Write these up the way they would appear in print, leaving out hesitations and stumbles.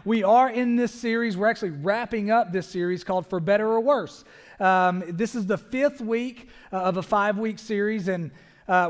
we are in this series. We're actually wrapping up this series called For Better or Worse. This is the fifth week of a 5-week series, and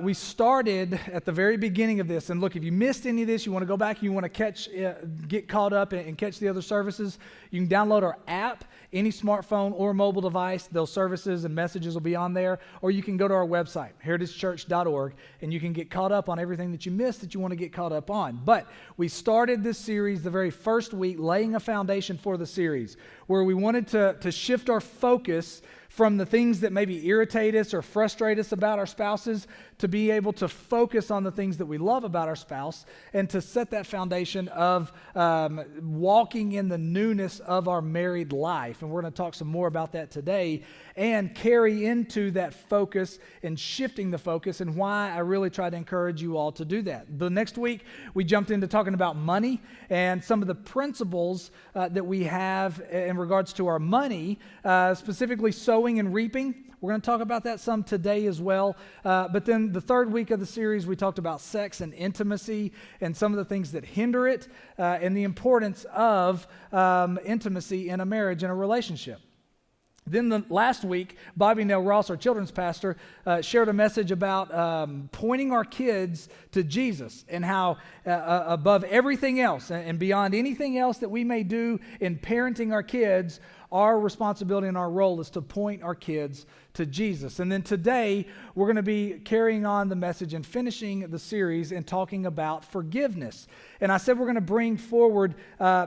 we started at the very beginning of this. And look, if you missed any of this, you want to go back, you want to get caught up and catch the other services, you can download our app, any smartphone or mobile device. Those services and messages will be on there. Or you can go to our website, heritagechurch.org, and you can get caught up on everything that you missed that you want to get caught up on. But we started this series the very first week, laying a foundation for the series, where we wanted to shift our focus from the things that maybe irritate us or frustrate us about our spouses to be able to focus on the things that we love about our spouse and to set that foundation of walking in the newness of our married life. And we're going to talk some more about that today and carry into that focus and shifting the focus and why I really try to encourage you all to do that. The next week, we jumped into talking about money and some of the principles that we have in regards to our money, specifically sowing and reaping. We're going to talk about that some today as well. But then the third week of the series, we talked about sex and intimacy and some of the things that hinder it and the importance of intimacy in a marriage and a relationship. Then the last week, Bobby Nell Ross, our children's pastor, shared a message about pointing our kids to Jesus and how above everything else and beyond anything else that we may do in parenting our kids, our responsibility and our role is to point our kids to Jesus. And then today, we're going to be carrying on the message and finishing the series and talking about forgiveness. And I said we're going to bring forward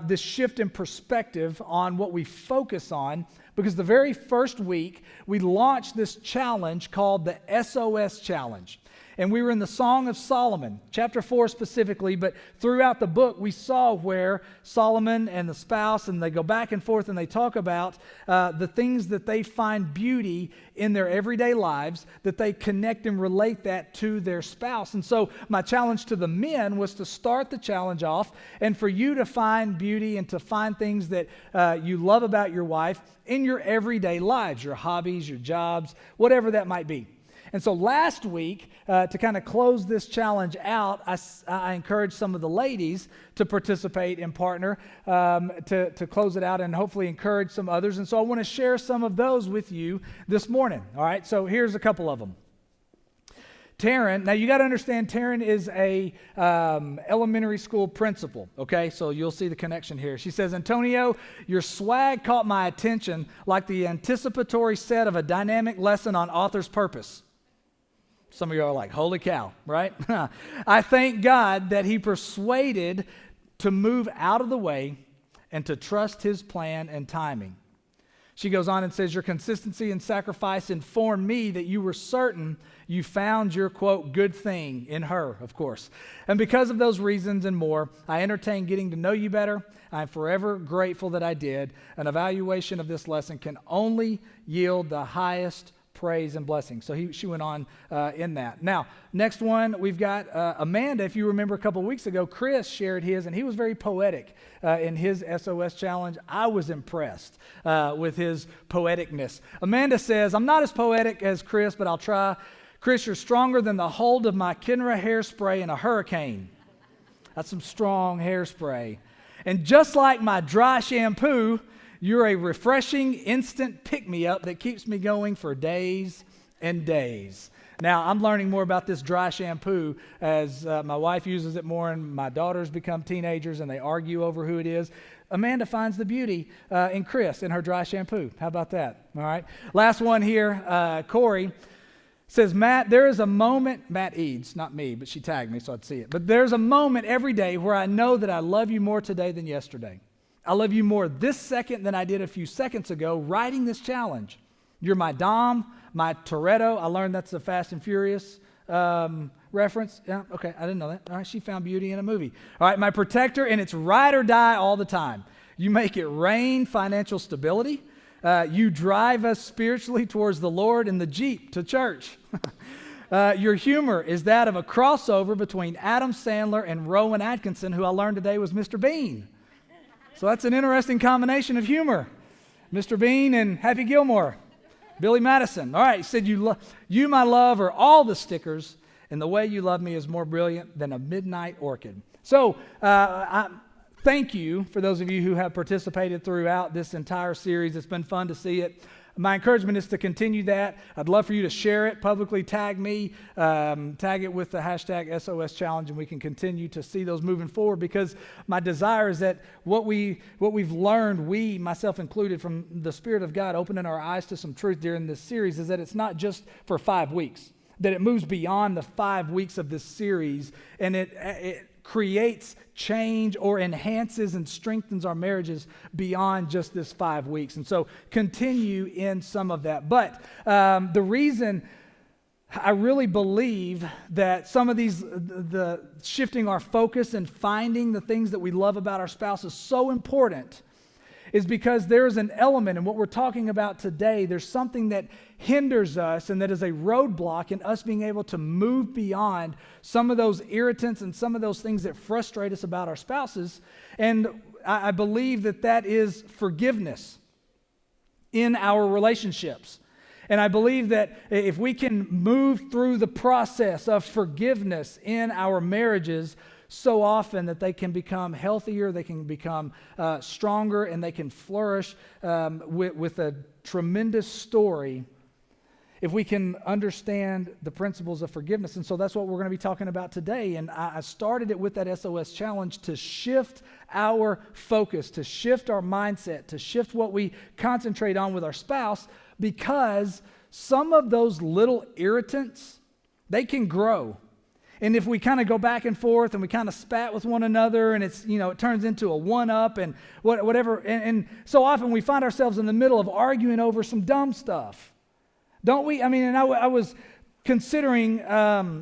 this shift in perspective on what we focus on, because the very first week, we launched this challenge called the SOS Challenge. And we were in the Song of Solomon, chapter 4 specifically, but throughout the book, we saw where Solomon and the spouse, and they go back and forth and they talk about the things that they find beauty in their everyday lives, that they connect and relate that to their spouse. And so my challenge to the men was to start the challenge off and for you to find beauty and to find things that you love about your wife in your everyday lives, your hobbies, your jobs, whatever that might be. And so last week, to kind of close this challenge out, I encouraged some of the ladies to participate and partner to close it out and hopefully encourage some others. And so I want to share some of those with you this morning. All right, so here's a couple of them. Taryn, now you got to understand, Taryn is a elementary school principal, okay? So you'll see the connection here. She says, Antonio, your swag caught my attention like the anticipatory set of a dynamic lesson on author's purpose. Some of you are like, holy cow, right? I thank God that he persuaded to move out of the way and to trust his plan and timing. She goes on and says, your consistency and sacrifice informed me that you were certain you found your, quote, good thing in her, of course. And because of those reasons and more, I entertain getting to know you better. I'm forever grateful that I did. An evaluation of this lesson can only yield the highest praise and blessing. So she went on in that. Now, next one, we've got Amanda. If you remember a couple weeks ago, Chris shared his, and he was very poetic in his SOS challenge. I was impressed with his poeticness. Amanda says, I'm not as poetic as Chris, but I'll try. Chris, you're stronger than the hold of my Kenra hairspray in a hurricane. That's some strong hairspray. And just like my dry shampoo, you're a refreshing, instant pick-me-up that keeps me going for days and days. Now, I'm learning more about this dry shampoo as my wife uses it more and my daughters become teenagers and they argue over who it is. Amanda finds the beauty in Chris in her dry shampoo. How about that? All right. Last one here, Corey says, Matt, there is a moment, Matt Eads, not me, but she tagged me so I'd see it. But there's a moment every day where I know that I love you more today than yesterday. I love you more this second than I did a few seconds ago writing this challenge. You're my Dom, my Toretto. I learned that's a Fast and Furious reference. Yeah, okay, I didn't know that. All right, she found beauty in a movie. All right, my protector, and it's ride or die all the time. You make it rain financial stability. You drive us spiritually towards the Lord in the Jeep to church. Your humor is that of a crossover between Adam Sandler and Rowan Atkinson, who I learned today was Mr. Bean. So that's an interesting combination of humor. Mr. Bean and Happy Gilmore. Billy Madison. All right, he said, you, my love, are all the stickers, and the way you love me is more brilliant than a midnight orchid. So thank you for those of you who have participated throughout this entire series. It's been fun to see it. My encouragement is to continue that. I'd love for you to share it, publicly tag me, tag it with the hashtag SOS Challenge, and we can continue to see those moving forward, because my desire is that what we've learned, we, myself included, from the Spirit of God opening our eyes to some truth during this series, is that it's not just for 5 weeks, that it moves beyond the 5 weeks of this series, and it creates change or enhances and strengthens our marriages beyond just this 5 weeks. And so continue in some of that. But the reason I really believe that some of these, the shifting our focus and finding the things that we love about our spouse is so important, is because there's an element in what we're talking about today. There's something that hinders us and that is a roadblock in us being able to move beyond some of those irritants and some of those things that frustrate us about our spouses. And I believe that is forgiveness in our relationships. And I believe that if we can move through the process of forgiveness in our marriages, so often that they can become healthier, they can become stronger, and they can flourish with a tremendous story if we can understand the principles of forgiveness. And so that's what we're going to be talking about today. And I started it with that SOS challenge to shift our focus, to shift our mindset, to shift what we concentrate on with our spouse, because some of those little irritants, they can grow. And if we kind of go back and forth and we kind of spat with one another, and it's, it turns into a one-up and whatever. And so often we find ourselves in the middle of arguing over some dumb stuff. Don't we? I mean, and I was considering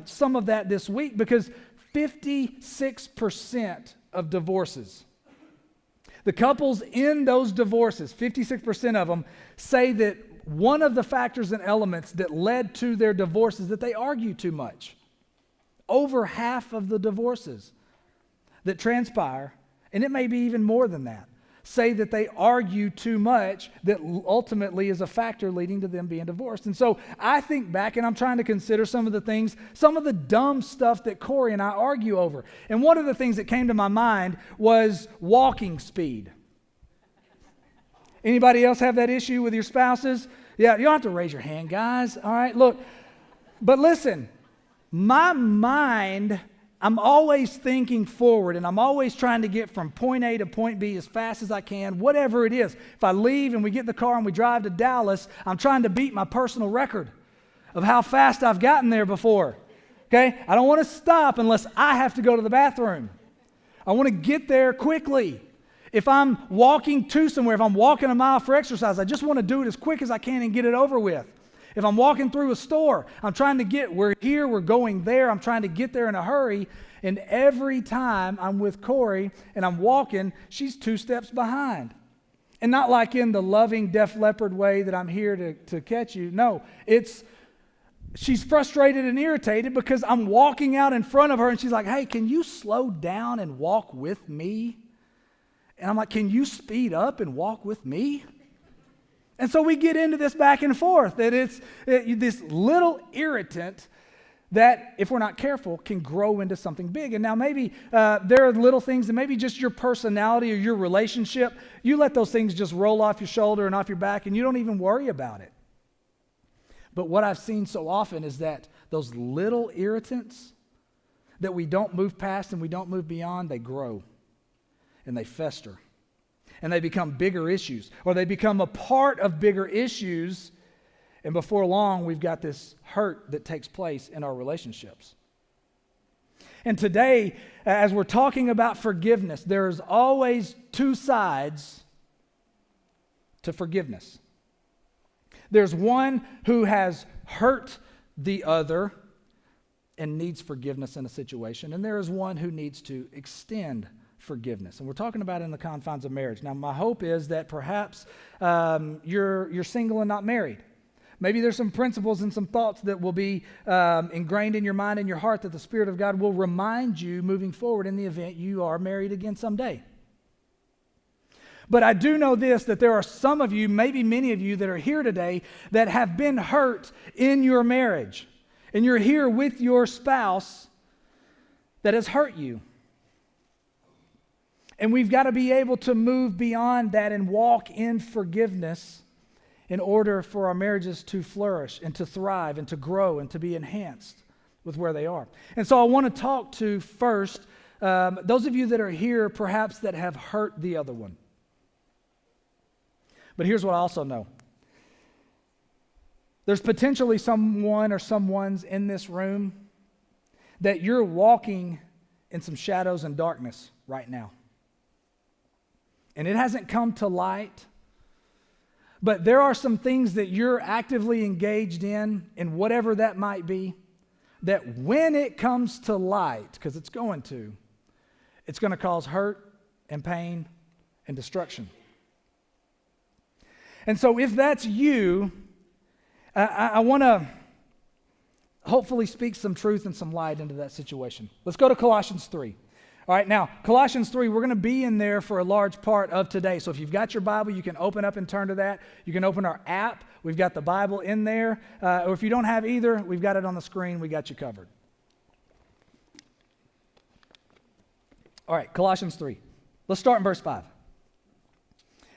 some of that this week, because 56% of divorces, the couples in those divorces, 56% of them say that one of the factors and elements that led to their divorce is that they argue too much. Over half of the divorces that transpire, and it may be even more than that, say that they argue too much, that ultimately is a factor leading to them being divorced. And so I think back, and I'm trying to consider some of the things, some of the dumb stuff that Corey and I argue over. And one of the things that came to my mind was walking speed. Anybody else have that issue with your spouses? Yeah, you don't have to raise your hand, guys. All right, look. But listen, my mind, I'm always thinking forward, and I'm always trying to get from point A to point B as fast as I can, whatever it is. If I leave and we get in the car and we drive to Dallas, I'm trying to beat my personal record of how fast I've gotten there before. Okay? I don't want to stop unless I have to go to the bathroom. I want to get there quickly. If I'm walking to somewhere, if I'm walking a mile for exercise, I just want to do it as quick as I can and get it over with. If I'm walking through a store, I'm trying to we're here, we're going there, I'm trying to get there in a hurry. And every time I'm with Corey and I'm walking, she's 2 steps behind. And not like in the loving Def Leppard way that I'm here to catch you. No, she's frustrated and irritated because I'm walking out in front of her and she's like, hey, can you slow down and walk with me? And I'm like, can you speed up and walk with me? And so we get into this back and forth, that it's this little irritant that, if we're not careful, can grow into something big. And now maybe there are little things, and maybe just your personality or your relationship, you let those things just roll off your shoulder and off your back, and you don't even worry about it. But what I've seen so often is that those little irritants that we don't move past and we don't move beyond, they grow and they fester. And they become bigger issues, or they become a part of bigger issues, and before long, we've got this hurt that takes place in our relationships. And today, as we're talking about forgiveness, there's always 2 sides to forgiveness. There's one who has hurt the other and needs forgiveness in a situation, and there is one who needs to extend forgiveness. And we're talking about it in the confines of marriage. Now, my hope is that perhaps you're single and not married. Maybe there's some principles and some thoughts that will be ingrained in your mind and your heart that the Spirit of God will remind you moving forward in the event you are married again someday. But I do know this, that there are some of you, maybe many of you, that are here today that have been hurt in your marriage. And you're here with your spouse that has hurt you. And we've got to be able to move beyond that and walk in forgiveness in order for our marriages to flourish and to thrive and to grow and to be enhanced with where they are. And so I want to talk to first those of you that are here perhaps that have hurt the other one. But here's what I also know. There's potentially someone or someone's in this room that you're walking in some shadows and darkness right now. And it hasn't come to light, but there are some things that you're actively engaged in whatever that might be, that when it comes to light, because it's going to cause hurt and pain and destruction. And so if that's you, I want to hopefully speak some truth and some light into that situation. Let's go to Colossians 3. All right, now, Colossians 3, we're going to be in there for a large part of today. So if you've got your Bible, you can open up and turn to that. You can open our app. We've got the Bible in there. Or if you don't have either, we've got it on the screen. We got you covered. All right, Colossians 3. Let's start in verse 5.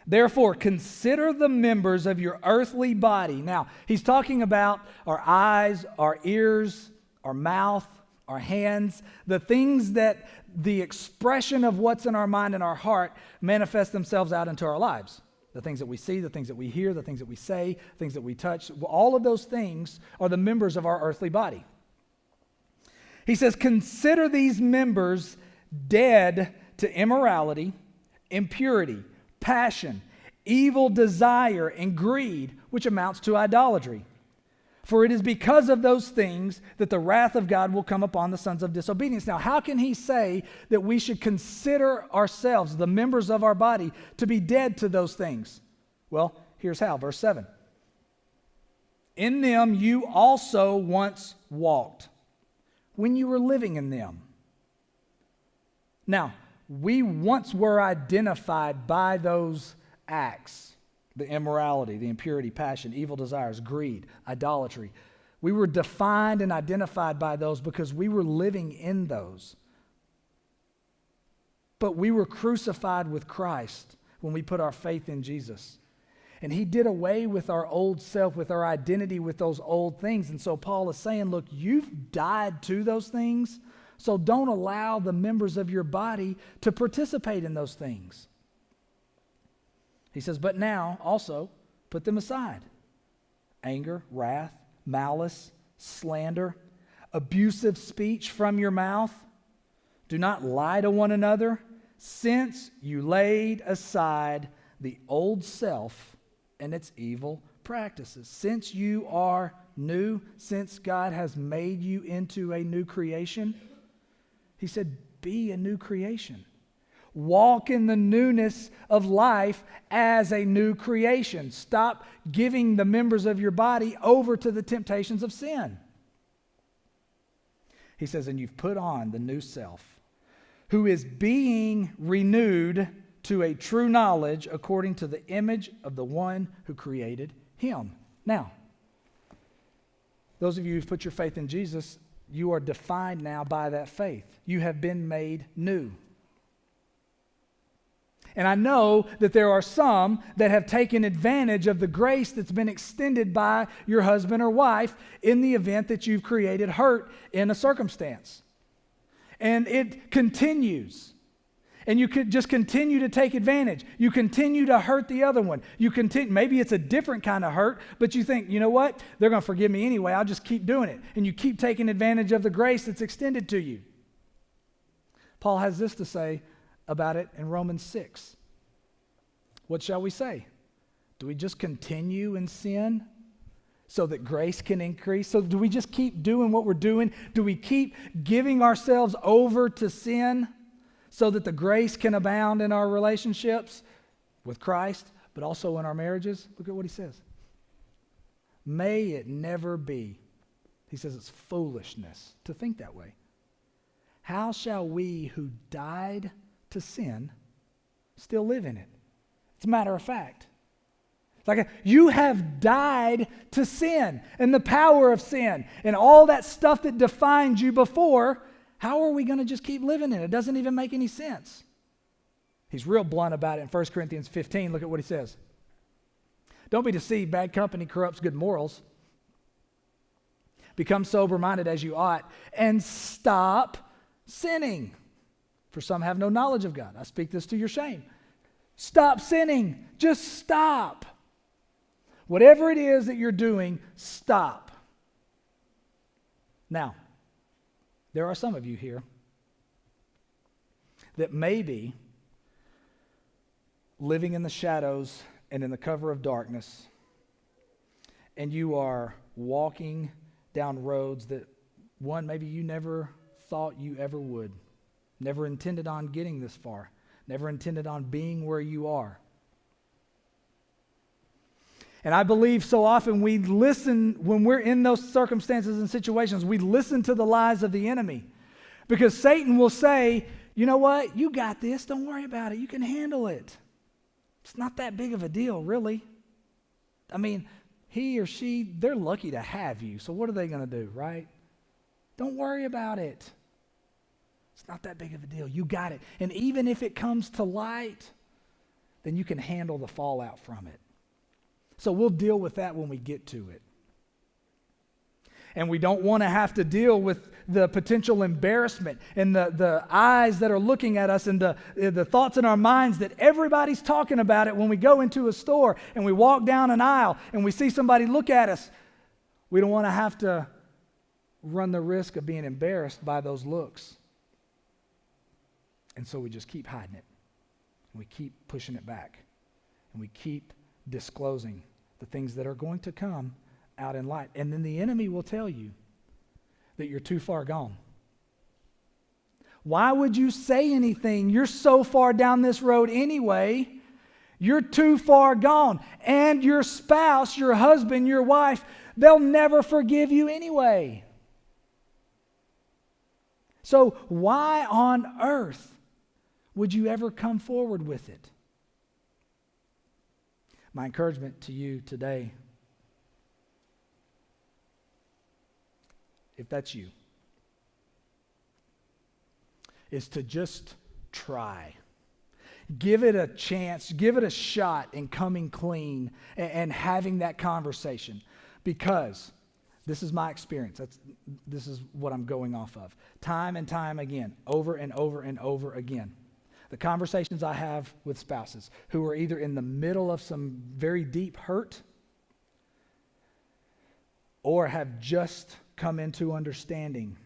Therefore, consider the members of your earthly body. Now, he's talking about our eyes, our ears, our mouth, our hands, the things that the expression of what's in our mind and our heart manifest themselves out into our lives. The things that we see, the things that we hear, the things that we say, things that we touch, all of those things are the members of our earthly body. He says, consider these members dead to immorality, impurity, passion, evil desire, and greed, which amounts to idolatry. For it is because of those things that the wrath of God will come upon the sons of disobedience. Now, how can he say that we should consider ourselves, the members of our body, to be dead to those things? Well, here's how. Verse 7. In them you also once walked, when you were living in them. Now, we once were identified by those acts. The immorality, the impurity, passion, evil desires, greed, idolatry. We were defined and identified by those because we were living in those. But we were crucified with Christ when we put our faith in Jesus. And he did away with our old self, with our identity, with those old things. And so Paul is saying, look, you've died to those things, so don't allow the members of your body to participate in those things. He says, but now also put them aside. Anger, wrath, malice, slander, abusive speech from your mouth. Do not lie to one another, since you laid aside the old self and its evil practices. Since you are new, since God has made you into a new creation, he said, be a new creation. Walk in the newness of life as a new creation. Stop giving the members of your body over to the temptations of sin. He says, and you've put on the new self, who is being renewed to a true knowledge according to the image of the one who created him. Now, those of you who've put your faith in Jesus, you are defined now by that faith. You have been made new. And I know that there are some that have taken advantage of the grace that's been extended by your husband or wife in the event that you've created hurt in a circumstance. And it continues. And you could just continue to take advantage. You continue to hurt the other one. Maybe it's a different kind of hurt, but you think, you know what? They're going to forgive me anyway. I'll just keep doing it. And you keep taking advantage of the grace that's extended to you. Paul has this to say about it in Romans 6. What shall we say? Do we just continue in sin so that grace can increase? So do we just keep doing what we're doing? Do we keep giving ourselves over to sin so that the grace can abound in our relationships with Christ, but also in our marriages? Look at what he says. May it never be. He says it's foolishness to think that way. How shall we who died to sin still live in it? It's a matter of fact. It's like you have died to sin and the power of sin and all that stuff that defined you before. How are we going to just keep living in it? It doesn't even make any sense. He's real blunt about it in 1 Corinthians 15. Look at what he says. Don't be deceived. Bad company corrupts good morals. Become sober-minded as you ought, and stop sinning. For some have no knowledge of God. I speak this to your shame. Stop sinning. Just stop. Whatever it is that you're doing, stop. Now, there are some of you here that may be living in the shadows and in the cover of darkness, and you are walking down roads that, one, maybe you never thought you ever would, never intended on getting this far, never intended on being where you are. And I believe so often we listen, when we're in those circumstances and situations, we listen to the lies of the enemy. Because Satan will say, you know what, you got this, don't worry about it, you can handle it. It's not that big of a deal, really. I mean, he or she, they're lucky to have you, so what are they going to do, right? Don't worry about it. It's not that big of a deal, you got it. And even if it comes to light, then you can handle the fallout from it. So we'll deal with that when we get to it. And we don't want to have to deal with the potential embarrassment and the eyes that are looking at us and the thoughts in our minds that everybody's talking about it when we go into a store and we walk down an aisle and we see somebody look at us. We don't want to have to run the risk of being embarrassed by those looks. And so we just keep hiding it. And we keep pushing it back. And we keep disclosing the things that are going to come out in light. And then the enemy will tell you that you're too far gone. Why would you say anything? You're so far down this road anyway. You're too far gone. And your spouse, your husband, your wife, they'll never forgive you anyway. So why on earth would you ever come forward with it? My encouragement to you today, if that's you, is to just try. Give it a chance, give it a shot in coming clean and having that conversation. Because this is my experience. This is what I'm going off of. Time and time again, over and over and over again. The conversations I have with spouses who are either in the middle of some very deep hurt or have just come into understanding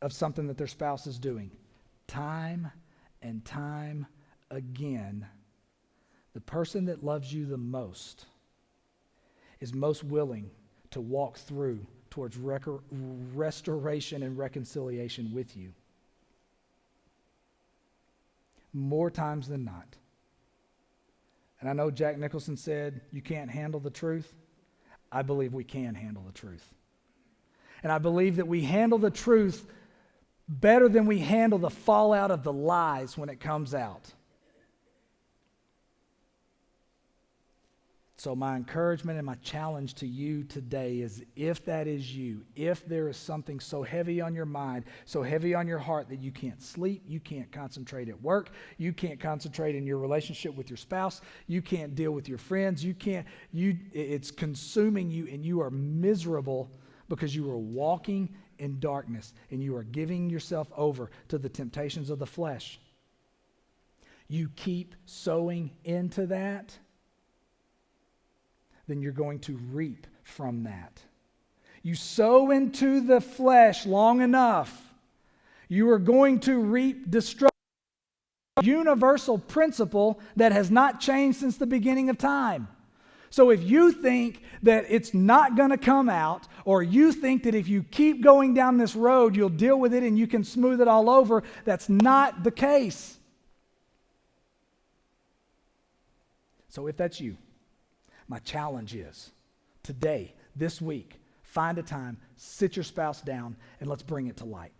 of something that their spouse is doing. Time and time again, the person that loves you the most is most willing to walk through towards restoration and reconciliation with you. More times than not. And I know Jack Nicholson said, you can't handle the truth. I believe we can handle the truth. And I believe that we handle the truth better than we handle the fallout of the lies when it comes out. So my encouragement and my challenge to you today is, if that is you, if there is something so heavy on your mind, so heavy on your heart that you can't sleep, you can't concentrate at work, you can't concentrate in your relationship with your spouse, you can't deal with your friends, it's consuming you and you are miserable because you are walking in darkness and you are giving yourself over to the temptations of the flesh. You keep sowing into that, then you're going to reap from that. You sow into the flesh long enough, you are going to reap destruction. A universal principle that has not changed since the beginning of time. So if you think that it's not going to come out, or you think that if you keep going down this road, you'll deal with it and you can smooth it all over, that's not the case. So if that's you, my challenge is, today, this week, find a time, sit your spouse down, and let's bring it to light.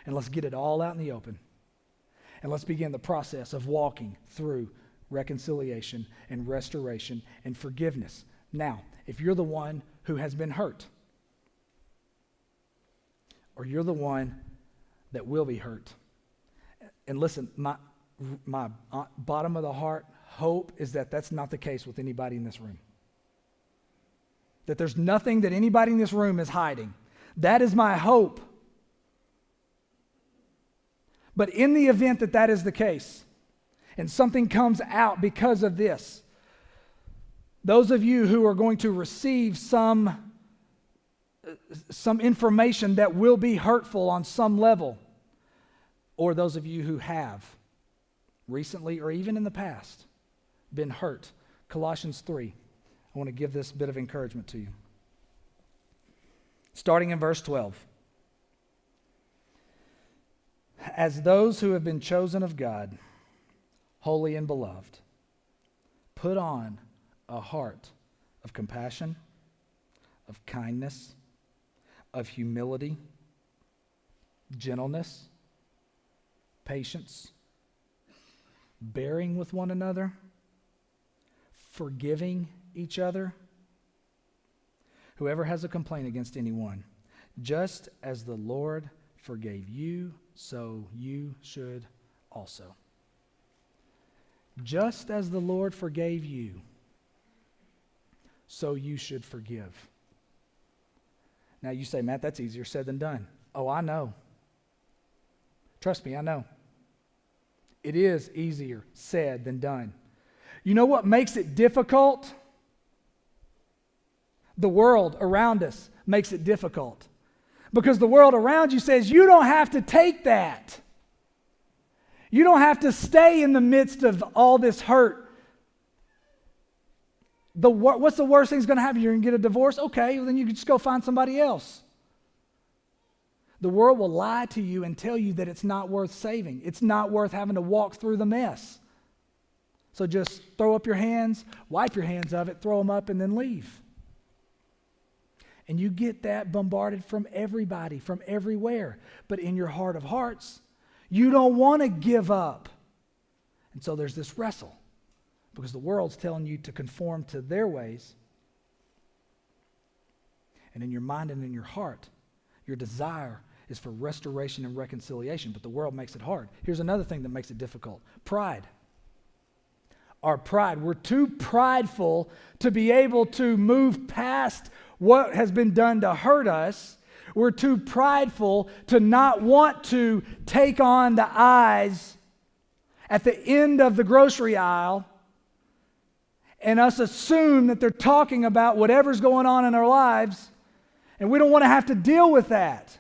And let's get it all out in the open. And let's begin the process of walking through reconciliation and restoration and forgiveness. Now, if you're the one who has been hurt, or you're the one that will be hurt, and listen, my bottom of the heart hope is that that's not the case with anybody in this room. That there's nothing that anybody in this room is hiding. That is my hope. But in the event that that is the case, and something comes out because of this, those of you who are going to receive some information that will be hurtful on some level, or those of you who have recently or even in the past been hurt, Colossians 3, I want to give this bit of encouragement to you. Starting in verse 12. As those who have been chosen of God, holy and beloved, put on a heart of compassion, of kindness, of humility, gentleness, patience, bearing with one another, forgiving each other. Whoever has a complaint against anyone, just as the Lord forgave you, so you should also. Just as the Lord forgave you, so you should forgive. Now you say, Matt, that's easier said than done. Oh, I know. Trust me, I know. It is easier said than done. You know what makes it difficult? The world around us makes it difficult. Because the world around you says, you don't have to take that. You don't have to stay in the midst of all this hurt. What's the worst thing that's going to happen? You're going to get a divorce? Okay, well then you can just go find somebody else. The world will lie to you and tell you that it's not worth saving. It's not worth having to walk through the mess. So just throw up your hands, wipe your hands of it, throw them up, and then leave. And you get that bombarded from everybody, from everywhere. But in your heart of hearts, you don't want to give up. And so there's this wrestle. Because the world's telling you to conform to their ways. And in your mind and in your heart, your desire is for restoration and reconciliation. But the world makes it hard. Here's another thing that makes it difficult. Pride. Our pride. We're too prideful to be able to move past what has been done to hurt us. We're too prideful to not want to take on the eyes at the end of the grocery aisle and us assume that they're talking about whatever's going on in our lives, and we don't want to have to deal with that.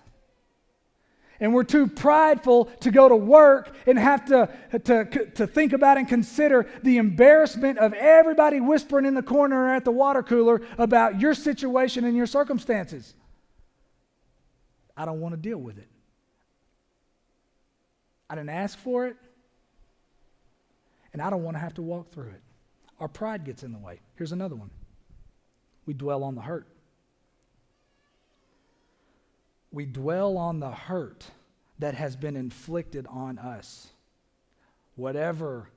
And we're too prideful to go to work and have to think about and consider the embarrassment of everybody whispering in the corner or at the water cooler about your situation and your circumstances. I don't want to deal with it. I didn't ask for it, and I don't want to have to walk through it. Our pride gets in the way. Here's another one. We dwell on the hurt. We dwell on the hurt that has been inflicted on us. Whatever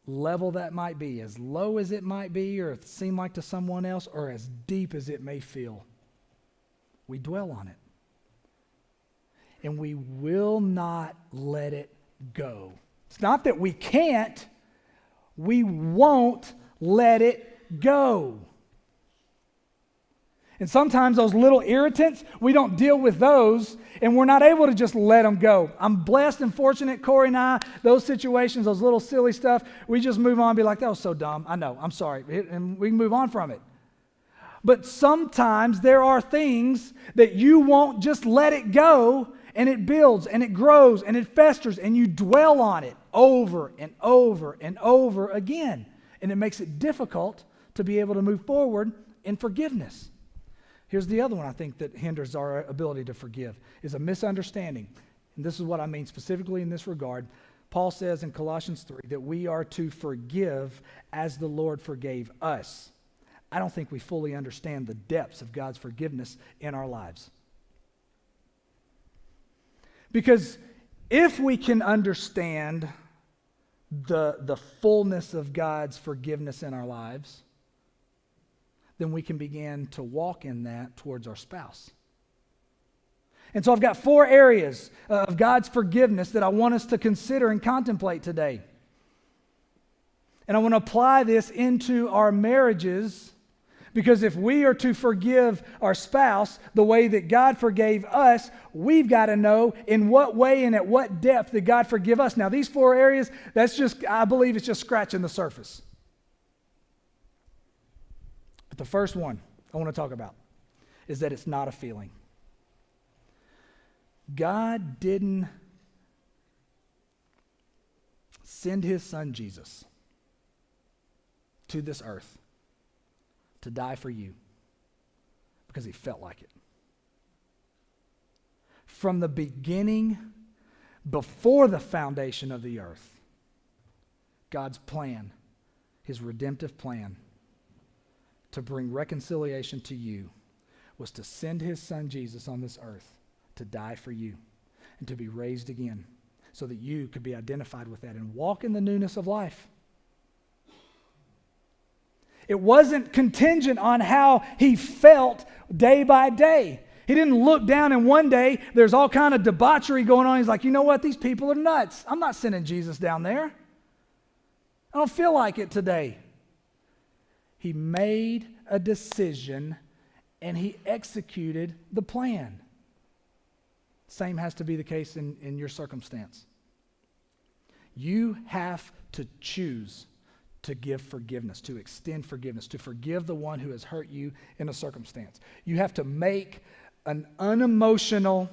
level that might be, as low as it might be, or seem like to someone else, or as deep as it may feel. We dwell on it. And we will not let it go. It's not that we can't, we won't let it go. And sometimes those little irritants, we don't deal with those, and we're not able to just let them go. I'm blessed and fortunate, Corey and I, those situations, those little silly stuff, we just move on and be like, that was so dumb. I know, I'm sorry. And we can move on from it. But sometimes there are things that you won't just let it go, and it builds, and it grows, and it festers, and you dwell on it over and over and over again. And it makes it difficult to be able to move forward in forgiveness. Here's the other one I think that hinders our ability to forgive, is a misunderstanding. And this is what I mean specifically in this regard. Paul says in Colossians 3 that we are to forgive as the Lord forgave us. I don't think we fully understand the depths of God's forgiveness in our lives. Because if we can understand the fullness of God's forgiveness in our lives, then we can begin to walk in that towards our spouse. And so I've got 4 areas of God's forgiveness that I want us to consider and contemplate today. And I want to apply this into our marriages, because if we are to forgive our spouse the way that God forgave us, we've got to know in what way and at what depth did God forgive us. Now, these 4 areas, I believe it's just scratching the surface. But the first one I want to talk about is that it's not a feeling. God didn't send his son Jesus to this earth to die for you because he felt like it. From the beginning, before the foundation of the earth, God's plan, his redemptive plan to bring reconciliation to you, was to send his son Jesus on this earth to die for you and to be raised again so that you could be identified with that and walk in the newness of life. It wasn't contingent on how he felt day by day. He didn't look down and one day there's all kind of debauchery going on. He's like, you know what? These people are nuts. I'm not sending Jesus down there. I don't feel like it today. He made a decision and he executed the plan. Same has to be the case in your circumstance. You have to choose to give forgiveness, to extend forgiveness, to forgive the one who has hurt you in a circumstance. You have to make an unemotional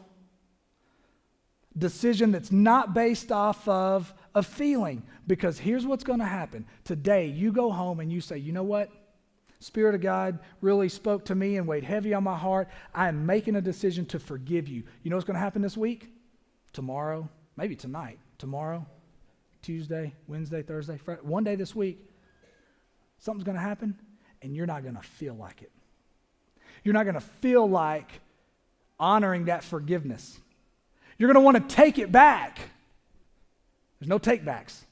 decision that's not based off of a feeling. Because here's what's going to happen. Today, you go home and you say, you know what? Spirit of God really spoke to me and weighed heavy on my heart. I am making a decision to forgive you. You know what's going to happen this week? Tomorrow, maybe tonight, tomorrow, Tuesday, Wednesday, Thursday, Friday, one day this week, something's going to happen and you're not going to feel like it. You're not going to feel like honoring that forgiveness. You're going to want to take it back. There's no takebacks.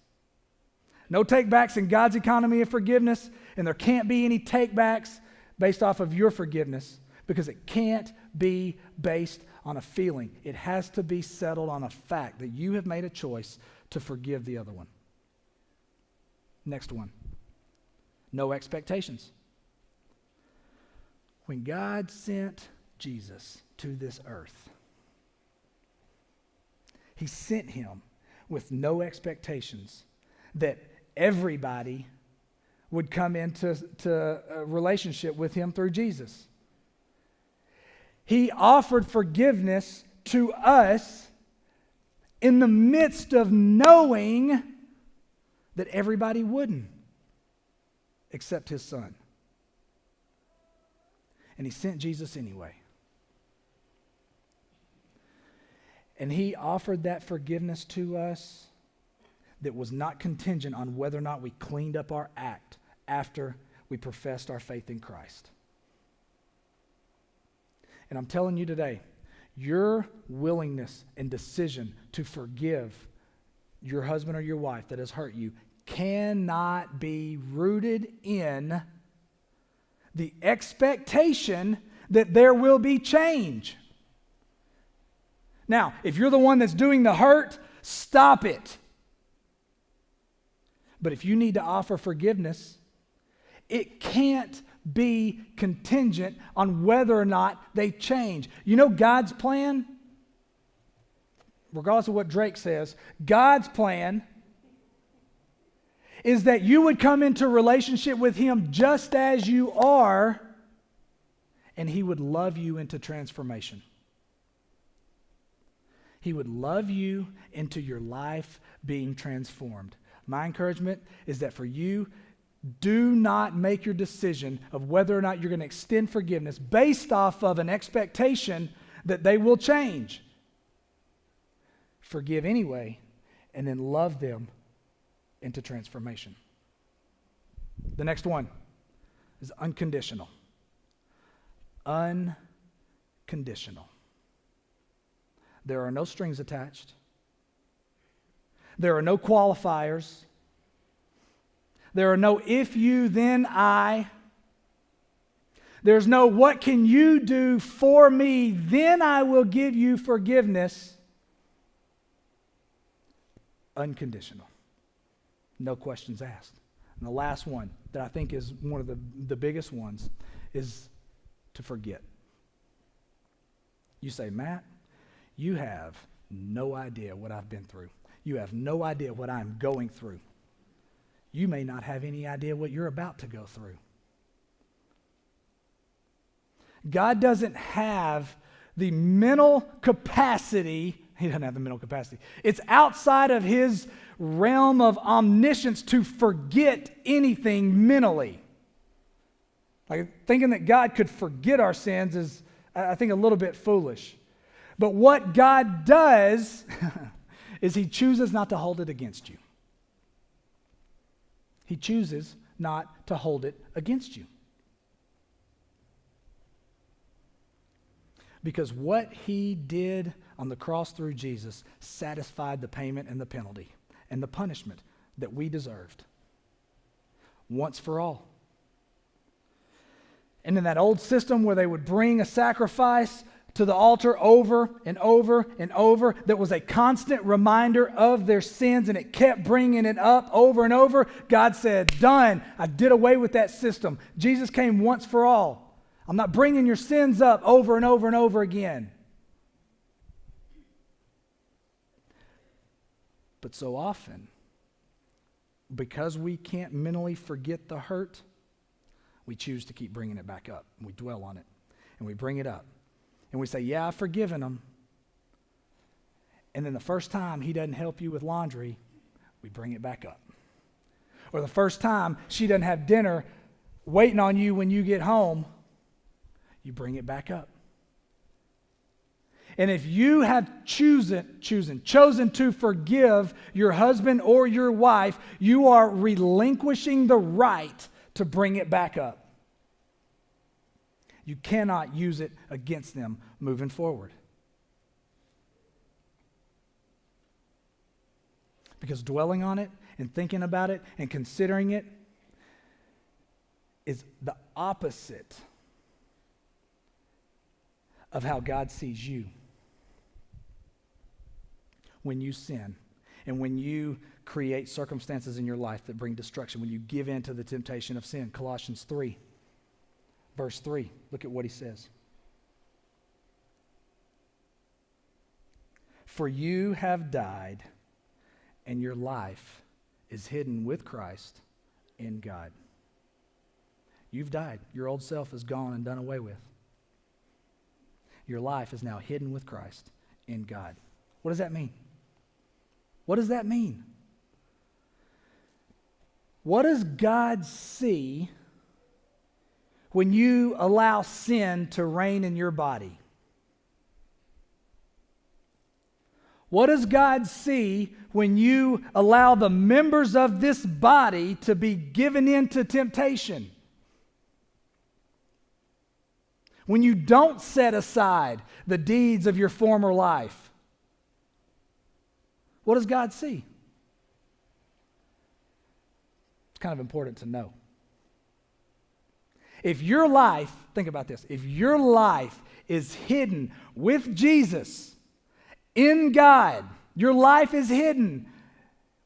No takebacks in God's economy of forgiveness, and there can't be any takebacks based off of your forgiveness because it can't be based on a feeling. It has to be settled on a fact that you have made a choice to forgive the other one. Next one. No expectations. When God sent Jesus to this earth, he sent him with no expectations that everybody would come into a relationship with him through Jesus. He offered forgiveness to us in the midst of knowing that everybody wouldn't accept his son. And he sent Jesus anyway. And he offered that forgiveness to us that was not contingent on whether or not we cleaned up our act after we professed our faith in Christ. And I'm telling you today, your willingness and decision to forgive your husband or your wife that has hurt you cannot be rooted in the expectation that there will be change. Now, if you're the one that's doing the hurt, stop it. But if you need to offer forgiveness, it can't be contingent on whether or not they change. You know God's plan? Regardless of what Drake says, God's plan is that you would come into relationship with him just as you are, and he would love you into transformation. He would love you into your life being transformed. My encouragement is that for you, do not make your decision of whether or not you're going to extend forgiveness based off of an expectation that they will change. Forgive anyway, and then love them into transformation. The next one is unconditional. Unconditional. There are no strings attached. There are no qualifiers. There are no if you, then I. There's no what can you do for me, then I will give you forgiveness. Unconditional. No questions asked. And the last one that I think is one of the biggest ones is to forget. You say, Matt, you have no idea what I've been through. You have no idea what I'm going through. You may not have any idea what you're about to go through. God doesn't have the mental capacity. He doesn't have the mental capacity. It's outside of his realm of omniscience to forget anything mentally. Like thinking that God could forget our sins is, I think, a little bit foolish. But what God does is he chooses not to hold it against you. He chooses not to hold it against you. Because what he did on the cross through Jesus satisfied the payment and the penalty and the punishment that we deserved once for all. And in that old system where they would bring a sacrifice to the altar over and over and over, that was a constant reminder of their sins, and it kept bringing it up over and over, God said, done. I did away with that system. Jesus came once for all. I'm not bringing your sins up over and over and over again. But so often, because we can't mentally forget the hurt, we choose to keep bringing it back up. And we dwell on it. And we bring it up. And we say, yeah, I've forgiven him. And then the first time he doesn't help you with laundry, we bring it back up. Or the first time she doesn't have dinner waiting on you when you get home, you bring it back up. And if you have chosen to forgive your husband or your wife, you are relinquishing the right to bring it back up. You cannot use it against them moving forward. Because dwelling on it and thinking about it and considering it is the opposite of how God sees you when you sin and when you create circumstances in your life that bring destruction, when you give in to the temptation of sin. Colossians 3, verse 3. Look at what he says. For you have died, and your life is hidden with Christ in God. You've died. Your old self is gone and done away with. Your life is now hidden with Christ in God. What does that mean? What does that mean? What does God see when you allow sin to reign in your body? What does God see when you allow the members of this body to be given into temptation? When you don't set aside the deeds of your former life? What does God see? It's kind of important to know. If your life, think about this, if your life is hidden with Jesus in God, your life is hidden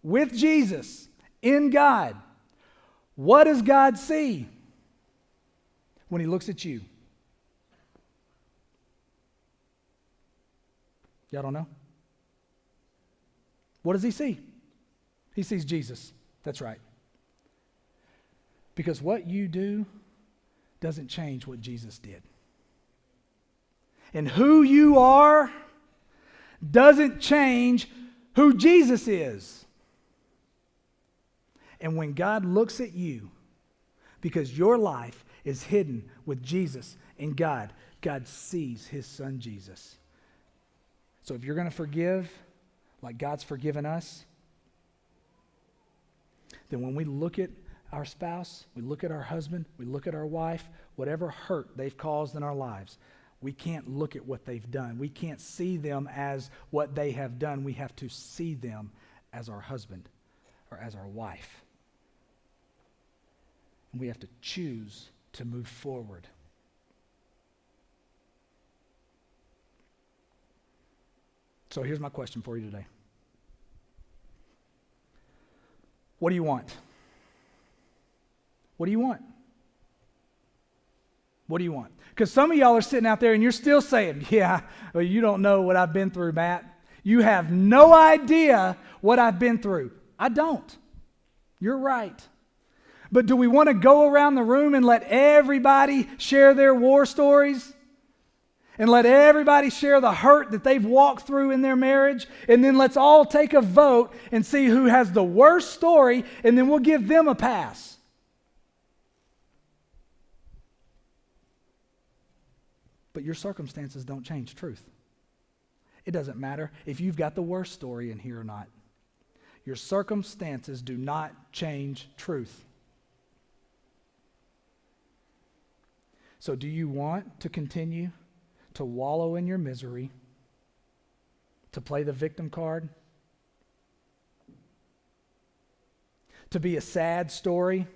with Jesus in God, what does God see when he looks at you? Y'all don't know? What does he see? He sees Jesus. That's right. Because what you do doesn't change what Jesus did. And who you are doesn't change who Jesus is. And when God looks at you, because your life is hidden with Jesus in God, God sees his son Jesus. So if you're going to forgive like God's forgiven us, then when we look at our spouse, we look at our husband, we look at our wife, whatever hurt they've caused in our lives, we can't look at what they've done. We can't see them as what they have done. We have to see them as our husband or as our wife. And we have to choose to move forward. So here's my question for you today. What do you want? What do you want? What do you want? Because some of y'all are sitting out there and you're still saying, yeah, well, you don't know what I've been through, Matt. You have no idea what I've been through. I don't. You're right. But do we want to go around the room and let everybody share their war stories? And let everybody share the hurt that they've walked through in their marriage? And then let's all take a vote and see who has the worst story, and then we'll give them a pass. But your circumstances don't change truth. It doesn't matter if you've got the worst story in here or not. Your circumstances do not change truth. So do you want to continue to wallow in your misery, to play the victim card, to be a sad story?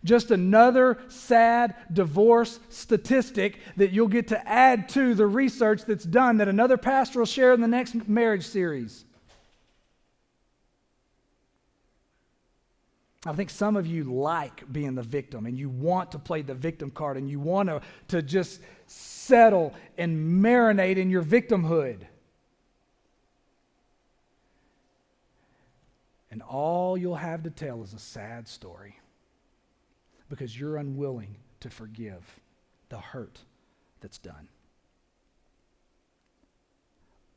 Just another sad divorce statistic that you'll get to add to the research that's done that another pastor will share in the next marriage series. I think some of you like being the victim and you want to play the victim card and you want to just settle and marinate in your victimhood. And all you'll have to tell is a sad story because you're unwilling to forgive the hurt that's done.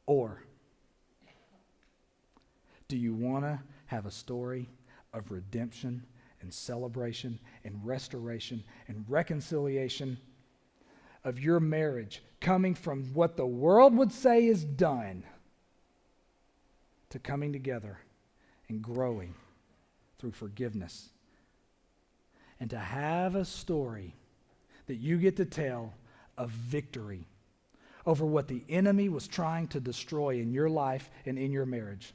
Or do you want to have a story of redemption and celebration and restoration and reconciliation of your marriage coming from what the world would say is done to coming together and growing through forgiveness, and to have a story that you get to tell of victory over what the enemy was trying to destroy in your life and in your marriage?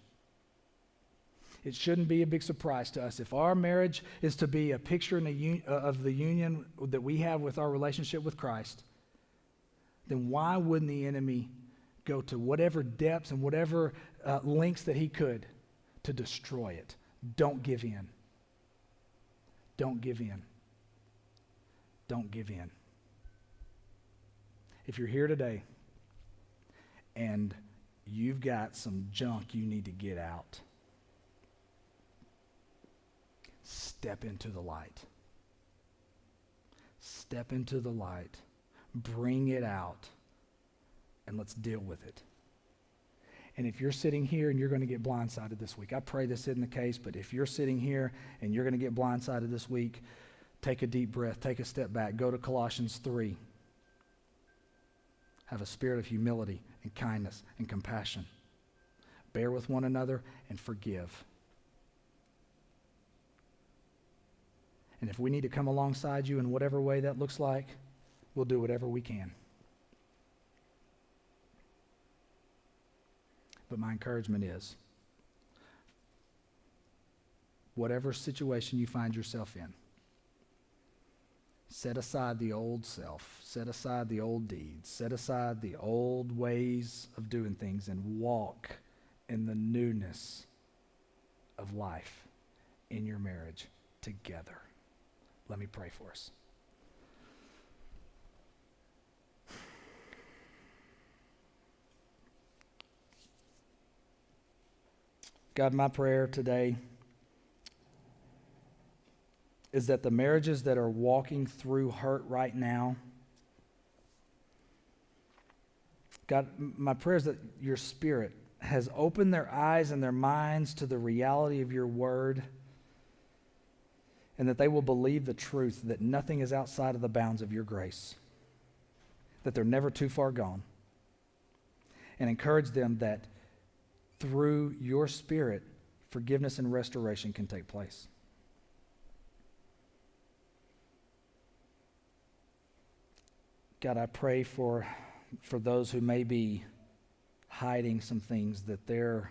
It shouldn't be a big surprise to us if our marriage is to be a picture of the union that we have with our relationship with Christ. Then why wouldn't the enemy go to whatever depths and whatever lengths that he could to destroy it? Don't give in. Don't give in. Don't give in. If you're here today and you've got some junk you need to get out, step into the light. Step into the light. Bring it out. And let's deal with it. And if you're sitting here and you're going to get blindsided this week, I pray this isn't the case, but if you're sitting here and you're going to get blindsided this week, take a deep breath, take a step back, go to Colossians 3. Have a spirit of humility and kindness and compassion. Bear with one another and forgive. And if we need to come alongside you in whatever way that looks like, we'll do whatever we can. But my encouragement is, whatever situation you find yourself in, set aside the old self, set aside the old deeds, set aside the old ways of doing things and walk in the newness of life in your marriage together. Let me pray for us. God, my prayer today is that the marriages that are walking through hurt right now, God, my prayer is that your Spirit has opened their eyes and their minds to the reality of your word, and that they will believe the truth that nothing is outside of the bounds of your grace, that they're never too far gone, and encourage them that through your Spirit, forgiveness and restoration can take place. God, I pray for those who may be hiding some things that they're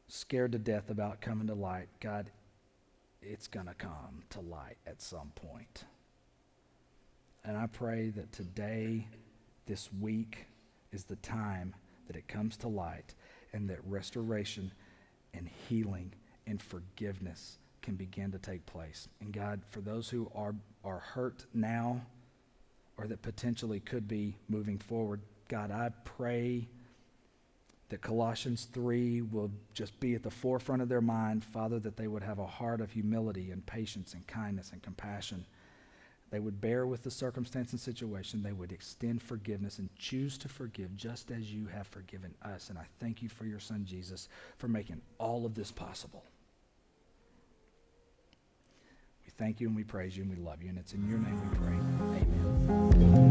scared to death about coming to light. God, it's going to come to light at some point. And I pray that today, this week, is the time that it comes to light, and that restoration and healing and forgiveness can begin to take place. And God, for those who are hurt now or that potentially could be moving forward, God, I pray that Colossians 3 will just be at the forefront of their mind, Father, that they would have a heart of humility and patience and kindness and compassion. They would bear with the circumstance and situation. They would extend forgiveness and choose to forgive just as you have forgiven us. And I thank you for your son, Jesus, for making all of this possible. We thank you and we praise you and we love you. And it's in your name we pray. Amen.